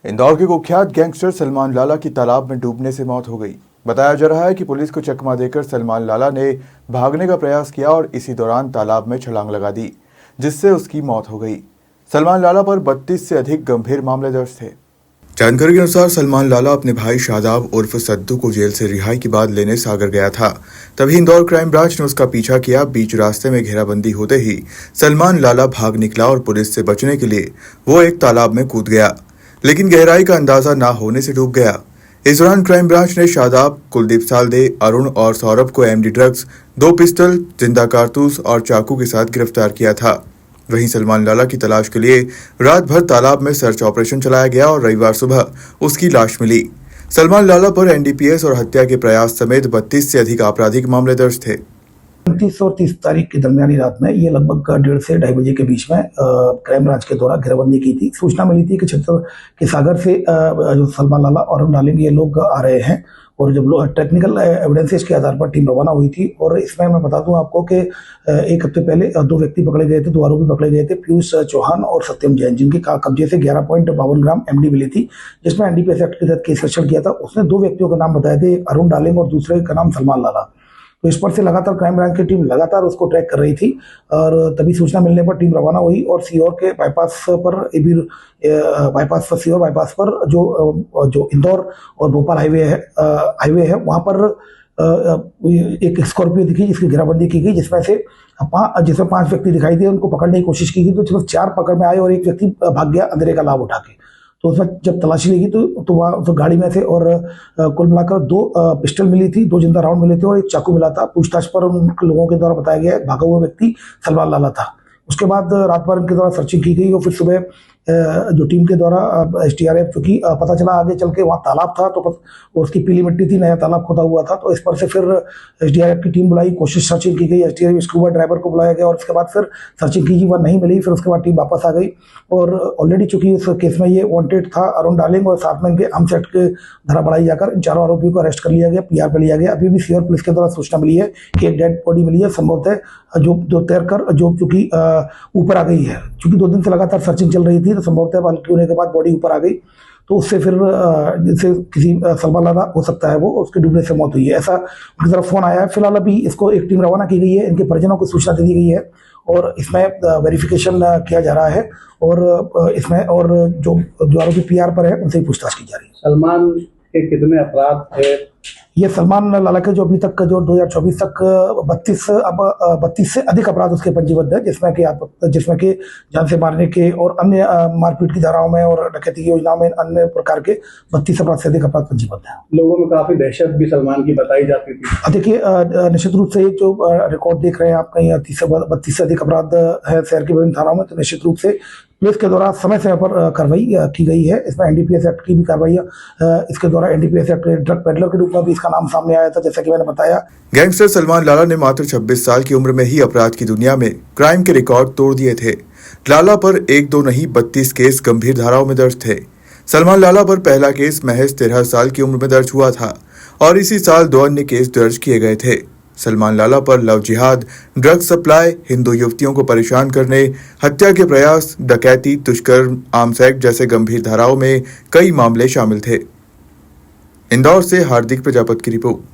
इंदौर के कुख्यात गैंगस्टर सलमान लाला की तालाब में डूबने से मौत हो गई। बताया जा रहा है कि पुलिस को चकमा देकर सलमान लाला ने भागने का प्रयास किया और इसी दौरान तालाब में छलांग लगा दी, जिससे उसकी मौत हो गई। सलमान लाला पर 32 से अधिक गंभीर मामले दर्ज थे। जानकारी के अनुसार सलमान लाला अपने भाई शादाब उर्फ सद्दू को जेल से रिहाई के बाद लेने सागर गया था। तभी इंदौर क्राइम ब्रांच ने उसका पीछा किया। बीच रास्ते में घेराबंदी होते ही सलमान लाला भाग निकला और पुलिस से बचने के लिए वो एक तालाब में कूद गया, लेकिन गहराई का अंदाजा ना होने से डूब गया। इस दौरान क्राइम ब्रांच ने शादाब, कुलदीप सालदे, अरुण और सौरभ को एमडी ड्रग्स, 2 पिस्टल, जिंदा कारतूस और चाकू के साथ गिरफ्तार किया था। वहीं सलमान लाला की तलाश के लिए रात भर तालाब में सर्च ऑपरेशन चलाया गया और रविवार सुबह उसकी लाश मिली। सलमान लाला पर एनडीपीएस और हत्या के प्रयास समेत 32 से अधिक आपराधिक मामले दर्ज थे। 29 और 30 तारीख की दरमियानी रात में ये लगभग 1:30 से 2:30 बजे के बीच में क्राइम ब्रांच के द्वारा घेराबंदी की थी। सूचना मिली थी कि छत्तर के सागर से जो सलमान लाला और अरुण डालिंग ये लोग आ रहे हैं, और जब टेक्निकल एविडेंसेस के आधार पर टीम रवाना हुई थी। और इसमें मैं बता दूं आपको कि एक हफ्ते पहले 2 व्यक्ति पकड़े गए थे, 2 आरोपी पकड़े गए थे, पीयूष चौहान और सत्यम जैन, जिनके कब्जे से 11.52 ग्राम एमडी मिली थी, जिसमें एनडीपीएस एक्ट के तहत केस रजिस्टर किया था। उसने 2 व्यक्तियों के नाम बताए थे, एक अरुण डालिंग और दूसरे का नाम सलमान लाला। तो इस पर से लगातार क्राइम ब्रांच की टीम लगातार उसको ट्रैक कर रही थी, और तभी सूचना मिलने पर टीम रवाना हुई और सीहोर के बाईपास पर सीहोर बाईपास पर जो इंदौर और भोपाल हाईवे है वहाँ पर एक स्कॉर्पियो दिखी, जिसकी घेराबंदी की गई, जिसमें 5 व्यक्ति दिखाई दिए। उनको पकड़ने की कोशिश की गई तो सिर्फ 4 पकड़ में आए और एक व्यक्ति भाग गया अंधेरे का लाभ उठा के। तो उसमें जब तलाशी ली तो वहाँ उस गाड़ी में से और कुल मिलाकर 2 पिस्टल मिली थी, 2 जिंदा राउंड मिले थे और एक चाकू मिला था। पूछताछ पर उन लोगों के द्वारा बताया गया भागा हुआ व्यक्ति सलमान लाला था। उसके बाद रात भर इनके द्वारा सर्चिंग की गई और फिर सुबह जो टीम के द्वारा एसटीआरएफ, क्योंकि पता चला आगे चल के वहाँ तालाब था तो उसकी पीली मिट्टी थी, नया तालाब खोदा हुआ था, तो इस पर से फिर एसडीआरएफ की टीम बुलाई, कोशिश सर्चिंग की गई, एसटीआरएफ स्कूबा ड्राइवर को बुलाया गया और उसके बाद फिर सर्चिंग की गई, वह नहीं मिली। फिर उसके बाद टीम वापस आ गई और ऑलरेडी चूंकि उस केस में ये वांटेड था अरुण डालिंग और साथ में इनके आर्म्स एक्ट के धारा बढ़ाई जाकर इन 4 आरोपियों को अरेस्ट कर लिया गया, पीआर पे लिया गया। अभी भी सीहोर पुलिस के द्वारा सूचना मिली है कि एक डेड बॉडी मिली है, संभवतः जो तैरकर जो चूंकि ऊपर आ गई है। चूंकि 2 दिन से लगातार सर्चिंग चल रही थी तो संभवतः बल्कि होने के बाद बॉडी ऊपर आ गई, तो उससे फिर जिससे किसी सलमान लाला हो सकता है वो उसके डूबने से मौत हुई है, ऐसा उनकी तरफ फोन आया है। फिलहाल अभी इसको एक टीम रवाना की गई है, इनके परिजनों को सूचना दे दी गई है और इसमें वेरिफिकेशन किया जा रहा है और इसमें और जो आरोपी पीआर पर है उनसे ही पूछताछ की जा रही है। सलमान के कितने अपराध थे? ये सलमान लाला के जो अभी तक जो 2024 तक 32 से अधिक अपराध उसके पंजीबद्ध है, जिसमें कि जान से मारने के और अन्य मारपीट की धाराओं में और डकैती की योजनाओं में अन्य प्रकार के 32 अपराध से अधिक अपराध पंजीबद्ध है। लोगों में काफी दहशत भी सलमान की बताई जाती थी। देखिए, निश्चित रूप से ये जो रिकॉर्ड देख रहे हैं आप, कहीं 32 से अधिक अपराध है शहर के विभिन्न थानाओं में, तो निश्चित रूप से पुलिस के द्वारा समय समय पर कार्रवाई की गई है। इसमें एनडीपीएस एक्ट की भी कार्रवाई इसके द्वारा एनडीपीएस एक्ट ड्रग पेडलर के रूप में भी इसका नाम सामने आया था, जैसा कि मैंने बताया। गैंगस्टर सलमान लाला ने मात्र 26 साल की उम्र में ही अपराध की दुनिया में क्राइम के रिकॉर्ड तोड़ दिए थे। लाला पर 1-2 नहीं 32 केस गंभीर धाराओं में दर्ज थे। सलमान लाला पर पहला केस महज 13 साल की उम्र में दर्ज हुआ था और इसी साल 2 अन्य केस दर्ज किए गए थे। सलमान लाला पर लव जिहाद, ड्रग सप्लाई, हिंदू युवतियों को परेशान करने, हत्या के प्रयास, डकैती, दुष्कर्म, आर्म्स एक्ट जैसे गंभीर धाराओं में कई मामले शामिल थे। इंदौर से हार्दिक प्रजापति की रिपोर्ट।